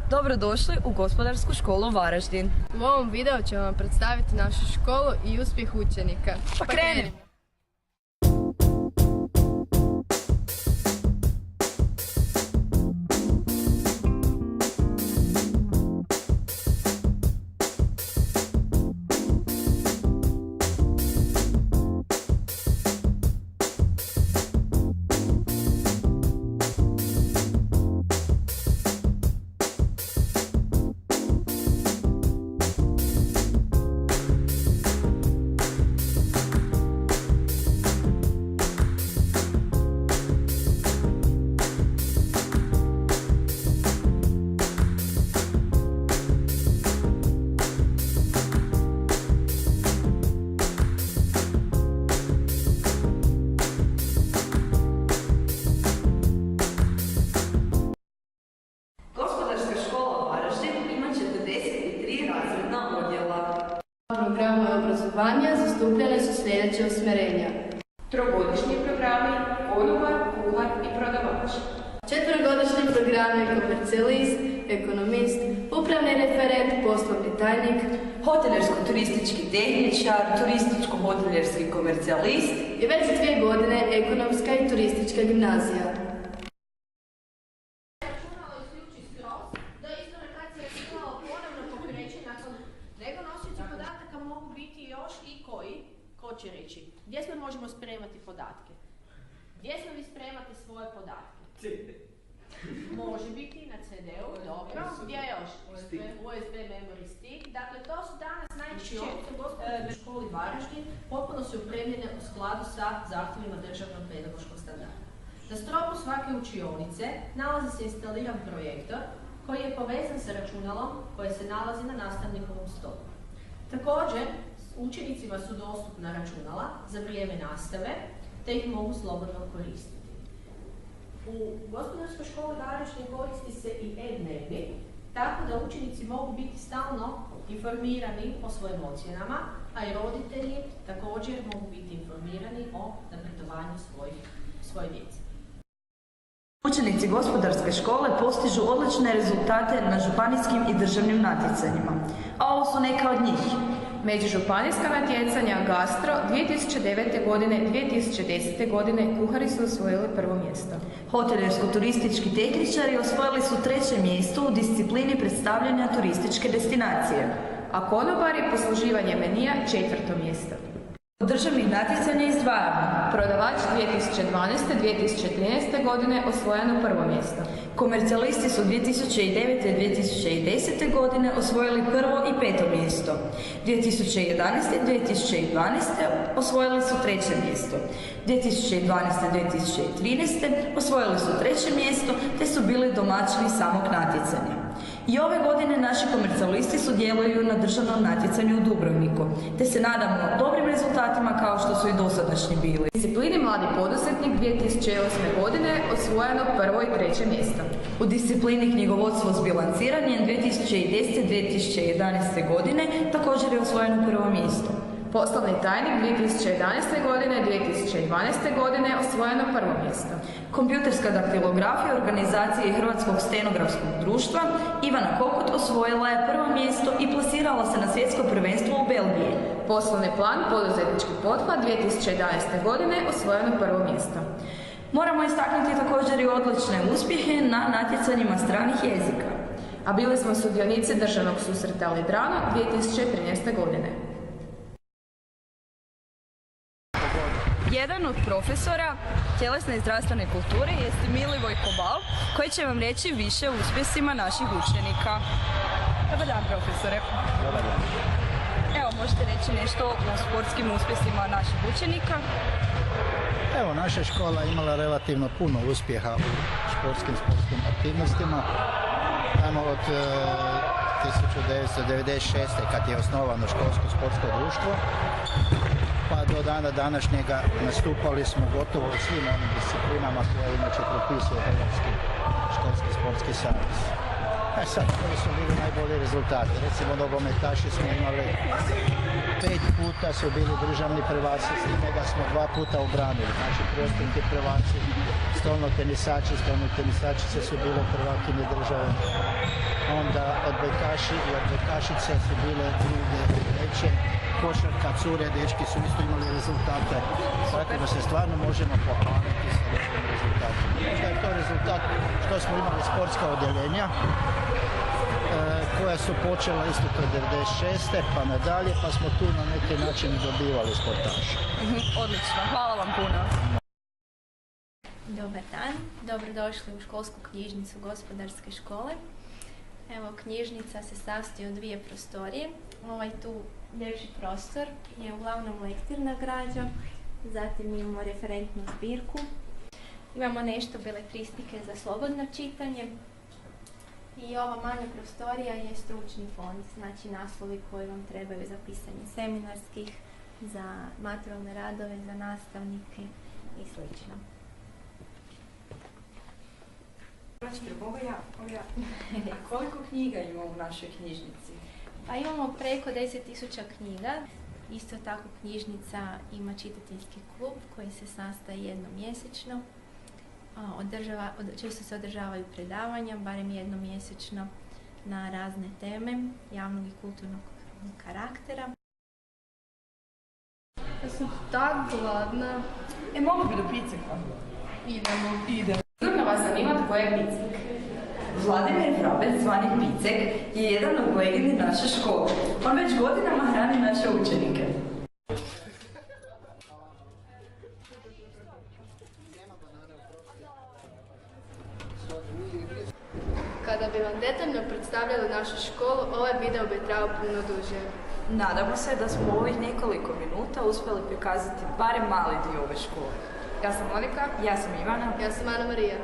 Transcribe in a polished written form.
Dobrodošli u Gospodarsku školu Varaždin. U ovom videu ćemo vam predstaviti našu školu i uspjeh učenika. Pa krenimo! Programa obrazovanja zastupljene su sljedeće usmjerenja. Trogodišnji programi, konobar, kuhar i prodavač. Četverogodišnji programi komercijalist, ekonomist, upravni referent, poslovni tajnik, Hoteljersko-turistički tehničar, turističko-hoteljerski komercijalist i već 2 godine ekonomska i turistička gimnazija. Nego nosioci podataka mogu biti još i koji, ko će reći, gdje smo možemo spremati podatke? Gdje smo vi spremate svoje podatke? CD. Može biti na CD-u, dobro. Gdje još? USB memory stick. Dakle, to su danas najčešće u školi Varaždin potpuno su opremljene u skladu sa zahtjevima državnog pedagoškog standarda. Na stropu svake učionice nalazi se instaliran projektor koji je povezan sa računalom koje se nalazi na nastavnikovom stolu. Također, učenicima su dostupna računala za vrijeme nastave, te ih mogu slobodno koristiti. U Gospodarskoj školi Varaždin koristi se i e-dnevnik, tako da učenici mogu biti stalno informirani o svojim ocjenama, a i roditelji također mogu biti informirani o napredovanju svoje djece. Učenici Gospodarske škole postižu odlične rezultate na županijskim i državnim natjecanjima, a ovo su neka od njih. Međužupanijska natjecanja Gastro 2009. godine, 2010. godine kuhari su osvojili prvo mjesto. Hoteljersko-turistički tehničari osvojili su 3. mjesto u disciplini predstavljanja turističke destinacije, A konobari posluživanje menija 4. mjesto. Od državnih natjecanja izdvajamo Prodavač 2012. 2013. godine osvojeno prvo mjesto. komercijalisti su 2009. i 2010. godine osvojili prvo i 5. mjesto. 2011. i 2012. osvojili su 3. mjesto. 2012. i 2013. osvojili su 3. mjesto te su bili domaćini samog natjecanja. I ove godine naši komercijalisti sudjeluju na državnom natjecanju u Dubrovniku, te se nadamo dobrim rezultatima kao što su i dosadašnji bili. U disciplini Mladi poduzetnik 2008. godine osvojeno prvo i 3. mjesto. U disciplini knjigovodstvo s bilanciranjem 2010-2011. godine također je osvojeno prvo mjesto. Poslovni tajnik 2011. godine, 2012. godine osvojeno prvo mjesto. Kompjuterska daktilografija organizacije Hrvatskog stenografskog društva Ivana Kokut osvojila je prvo mjesto i plasirala se na svjetsko prvenstvo u Belgiji. Poslovni plan poduzetnički pothvat 2011. godine osvojeno prvo mjesto. Moramo istaknuti također i odlične uspjehe na natjecanjima stranih jezika. A bili smo sudionici državnog susreta Lidrano 2013. godine. Jedan od profesora tjelesne i zdravstvene kulture jest Milivoj Kobal, koji će vam reći više o uspjesima naših učenika. Dobar dan, profesore. Dobar dan. Evo, možete reći nešto o sportskim uspjesima naših učenika? Evo, naša škola je imala relativno puno uspjeha u sportskim aktivnostima. Tamo od 1996. kad je osnovano školsko sportsko društvo, pa do dana današnjega nastupali smo gotovo u svim onim disciplinama koje inače propisuje Hrvatski školski sportski savez. Sad, koji su bili najbolji rezultati? Recimo, nogometaši smo imali 5 puta su bili državni prvaci, s time da smo 2 puta obranili. Znači, prostrti prvaci, stolno tenisačice su bile prvakinje države. onda odbojkaši i odbojkašice su bile druge i treće. Košarka, cure, dečki su isto imali rezultate, tako da se stvarno možemo pohvaliti sa dobrim rezultatima. Možda je to rezultat što smo imali sportska odjeljenja, koja su počela isto to 96. pa nadalje, pa smo tu na neki način dobivali sportaše. Odlično, hvala vam puno. Dobar dan, dobrodošli u školsku knjižnicu Gospodarske škole. Evo, knjižnica se sastoji od dvije prostorije. Ovaj tu ljepši prostor je uglavnom lektirna građa, zatim imamo referentnu zbirku. Imamo nešto beletristike za slobodno čitanje. I ova manja prostorija je stručni fond, znači naslovi koji vam trebaju za pisanje seminarskih, za maturalne radove, za nastavnike i sl. Koliko knjiga ima u našoj knjižnici? Pa imamo preko 10.000 knjiga. Isto tako knjižnica ima čitateljski klub koji se sastaje jednom mjesečno. Često se održavaju predavanja, barem jednom mjesečno, na razne teme javnog i kulturnog karaktera. Ja sam tak gladna. Mogu bi do piceka? Idemo. Sigurno vas zanima tko je Picek. Vladimir Vrabec, zvani Picek, je jedan od legenda naše škole. On već godinama hrani naše učenike. Kada bi vam detaljno predstavljali našu školu, ovaj video bi trajao puno duže. Nadamo se da smo u ovih nekoliko minuta uspjeli prikazati barem mali dio ove škole. Ja sam Monika. Ja sam Ivana. Ja sam Ana Marija.